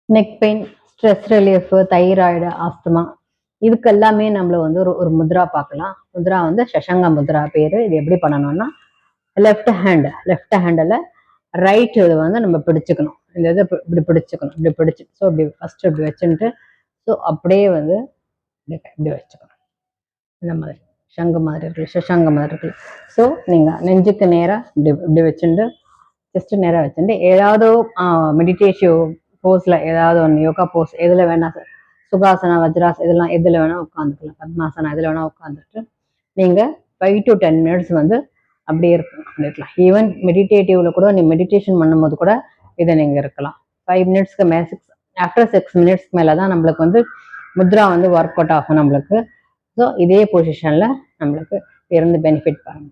Neck pain, stress relief, thyroid, asthma இதுக்கு எல்லாமே நம்மள வந்து ஒரு முத்ரா பார்க்கலாம். முத்ரா வந்து சஷங்க முத்ரா பேரு. இது எப்படி பண்ணணும்னா லெஃப்ட் ஹேண்டில் ரைட் இது வந்து நம்ம பிடிச்சுக்கணும். இந்த இதை இப்படி பிடிச்சுக்கணும். இப்படி பிடிச்சு ஸோ இப்படி ஃபர்ஸ்ட் இப்படி வச்சுட்டு ஸோ அப்படியே வந்து இப்படி வச்சுக்கணும். இந்த மாதிரி சங்கு மாதிரி இருக்குல்ல, சஷங்க மாதிரி இருக்குல்ல. ஸோ நீங்கள் நெஞ்சுக்கு நேராக இப்படி இப்படி வச்சுட்டு ஜஸ்ட் நேராக வச்சுட்டு ஏதாவது மெடிடேட்டிவ் போஸ்ல ஏதாவது ஒன்று யோகா போஸ் எதுல வேணா சுகாசனா வஜ்ராஸ் இதெல்லாம் எதுல வேணா உட்காந்துக்கலாம். பத்மாசனா எதுல வேணா உட்காந்துட்டு நீங்க 5 to 10 minutes வந்து அப்படியே இருக்கலாம். ஈவன் மெடிடேட்டிவ்ல கூட நீ மெடிடேஷன் பண்ணும்போது கூட இதை நீங்க இருக்கலாம். 5 minutesக்கு மேல ஆஃப்டர் 6 minutes மேலதான் நம்மளுக்கு வந்து முத்ரா வந்து ஒர்க் அவுட் ஆகும் நம்மளுக்கு. ஸோ இதே பொசிஷன்ல நம்மளுக்கு இருந்து பெனிஃபிட் பாருங்க.